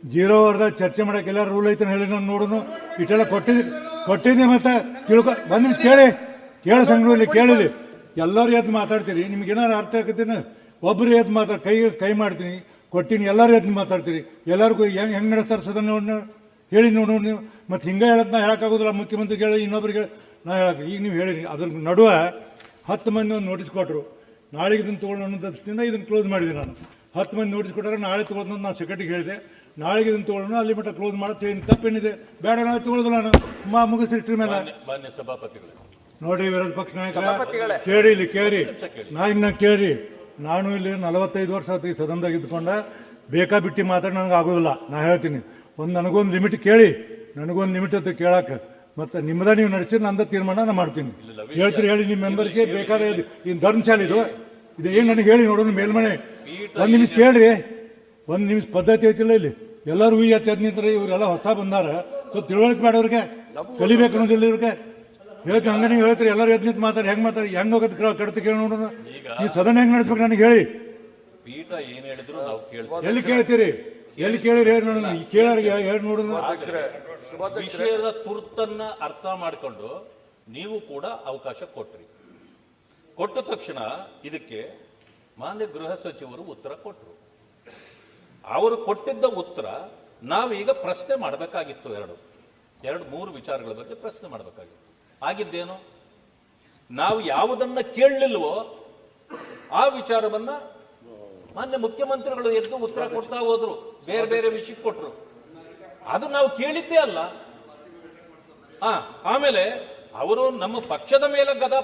0 ಅವರ್ದಾಗ ಚರ್ಚೆ ಮಾಡಕ್ಕೆ ಎಲ್ಲ ರೂಲ್ ಐತೆ ಹೇಳಿ ನಾನು ನೋಡೋನು ಇಷ್ಟೆಲ್ಲ ಕೊಟ್ಟಿದ್ದೆ ಮತ್ತೆ ತಿಳ್ಕೊ ಬಂದ್ ನಿಮಿಷ ಕೇಳ ಸಂಘದಲ್ಲಿ ಕೇಳಿದೆ ಎಲ್ಲರೂ ಎದ್ದು ಮಾತಾಡ್ತೀರಿ ನಿಮ್ಗೆ ಏನಾರು ಅರ್ಥ ಆಗತ್ತೀನಿ ಒಬ್ಬರು ಎದ್ದು ಕೈ ಮಾಡ್ತೀನಿ ಕೊಟ್ಟಿನಿ ಎಲ್ಲರೂ ಎದ್ದು ಮಾತಾಡ್ತೀರಿ ಎಲ್ಲರಿಗೂ ಹೆಂಗೆ ನಡೆಸ್ತಾರೆ ಸದನ ನೋಡಿ ಹೇಳಿ ನೋಡು ನೀವು ಮತ್ತು ಹಿಂಗೆ ಹೇಳೋದು ನಾ ಹೇಳೋಕ್ಕಾಗೋದಿಲ್ಲ ಮುಖ್ಯಮಂತ್ರಿಗೆ ಹೇಳಿ ಇನ್ನೊಬ್ರಿಗೆ ನಾ ಹೇಳಕ್ಕೆ ಈಗ ನೀವು ಹೇಳಿರಿ ಅದ್ರ ನಡುವೆ 10 ಮಂದಿ ಒಂದು ನೋಟಿಸ್ ಕೊಟ್ಟರು ನಾಳೆಗೆ ಇದನ್ನು ತೊಗೊಳ್ಳೋ ಅನ್ನೋ ದೃಷ್ಟಿಯಿಂದ ಇದನ್ನು ಕ್ಲೋಸ್ ಮಾಡಿದೆ ನಾನು 10 ಮಂದಿ ನೋಟಿಸ್ ಕೊಟ್ಟರೆ ನಾಳೆ ತೊಗೊಳೋದು ನಾನು ಸೆಕ್ರೆಟರಿಗೆ ಹೇಳಿದೆ ನಾಳೆಗೆ ಇದನ್ನು ತೊಗೊಳ್ಳೋಣ ಅಲ್ಲಿ ಮಟ್ಟ ಕ್ಲೋಸ್ ಮಾಡೋದು ತಪ್ಪೇನಿದೆ ಬೇಡ ನಾಳೆ ತೊಗೊಳ್ಳೋದಿಲ್ಲ ನಾನು ಮುಗಿಸಿ ಇಷ್ಟ್ರ ಮೇಲೆ ನೋಡ್ರಿ ವಿರೋಧ ಪಕ್ಷ ನಾಯಕರ ಕೇಳಿ ನಾನು ಇಲ್ಲಿ 45 ವರ್ಷ ಆಯ್ತು ಈ ಸದನದಾಗ ಇದ್ಕೊಂಡ ಬೇಕಾ ಬಿಟ್ಟು ಮಾತಾಡಿ ನನಗೆ ಆಗೋದಿಲ್ಲ ನಾ ಹೇಳ್ತೀನಿ ನನಗೊಂದು ಲಿಮಿಟ್ ಕೇಳಿ ನನಗೊಂದು ಲಿಮಿಟ್ ಅಂತ ಕೇಳಕ್ಕೆ ಮತ್ತು ನಿಮ್ಮದ ನೀವು ನಡೆಸಿ ನಂದ ತೀರ್ಮಾನ ನಾನು ಮಾಡ್ತೀನಿ ಹೇಳ್ತೀರಿ ಹೇಳಿ ನಿಮ್ಮ ಮೆಂಬರ್ಗೆ ಬೇಕಾದ ಇನ್ನು ಧರ್ಮಶಾಲೆ ಇದು ಏನು ನನಗೆ ಹೇಳಿ ನೋಡೋಣ ಮೇಲ್ಮನೆ 1 ನಿಮಿಷ ಕೇಳ್ರಿ 1 ನಿಮಿಷ ಪದ್ಧತಿ ಐತಿಲ್ಲ ಇಲ್ಲಿ ಎಲ್ಲರೂ ಈ ಹತ್ತು ನಿಂತಾರೆ ಇವರೆಲ್ಲ ಹೊಸ ಬಂದಾರ ಸ್ವಲ್ಪ ತಿಳುವಳಿಕೆ ಬೇಡ ಅವ್ರಿಗೆ ಕಲಿಬೇಕು ಅನ್ನೋದಿಲ್ಲ ಇವ್ರಿಗೆ ಹೇಳ್ತಿ ಹಂಗೆ ನೀವು ಹೇಳ್ತೀರಿ ಎಲ್ಲರೂ ಎದ್ದು ನಿಂತು ಮಾತಾಡಿ ಹೆಂಗೆ ಹೋಗೋದು ಕಡತ ಕೇಳಿ ನೋಡೋಣ ಈ ಸದನ ಹೆಂಗೆ ನಡೆಸ್ಬೇಕು ನನಗೆ ಹೇಳಿ ಪೀಠ ಏನ್ ಹೇಳಿದ್ರು ಎಲ್ಲಿ ಕೇಳ್ತೀರಿ ಎಲ್ಲಿ ಕೇಳಿರಿ ಹೇಳಿ ನೋಡೋಣ ಕೇಳೋರಿಗೆ ಹೇಳಿ ನೋಡೋಣ ವಿಷಯದ ತುರ್ತನ್ನ ಅರ್ಥ ಮಾಡಿಕೊಂಡು ನೀವು ಕೂಡ ಅವಕಾಶ ಕೊಟ್ರಿ ಕೊಟ್ಟ ತಕ್ಷಣ ಇದಕ್ಕೆ ಮಾನ್ಯ ಗೃಹ ಸಚಿವರು ಉತ್ತರ ಕೊಟ್ಟರು ಅವರು ಕೊಟ್ಟಿದ್ದ ಉತ್ತರ ನಾವೀಗ ಪ್ರಶ್ನೆ ಮಾಡಬೇಕಾಗಿತ್ತು 2-3 ವಿಚಾರಗಳ ಬಗ್ಗೆ ಪ್ರಶ್ನೆ ಮಾಡಬೇಕಾಗಿತ್ತು ಆಗಿದ್ದೇನು ನಾವು ಯಾವುದನ್ನ ಕೇಳಲಿಲ್ವೋ ಆ ವಿಚಾರವನ್ನ ಮಾನ್ಯ ಮುಖ್ಯಮಂತ್ರಿಗಳು ಎದ್ದು ಉತ್ತರ ಕೊಡ್ತಾ ಹೋದ್ರು ಬೇರೆ ಬೇರೆ ವಿಷಯಕ್ಕೆ ಕೊಟ್ರು ಅದು ನಾವು ಕೇಳಿದ್ದೇ ಅಲ್ಲ ಆಮೇಲೆ ಅವರು ನಮ್ಮ ಪಕ್ಷದ ಮೇಲೆ ಗದಾ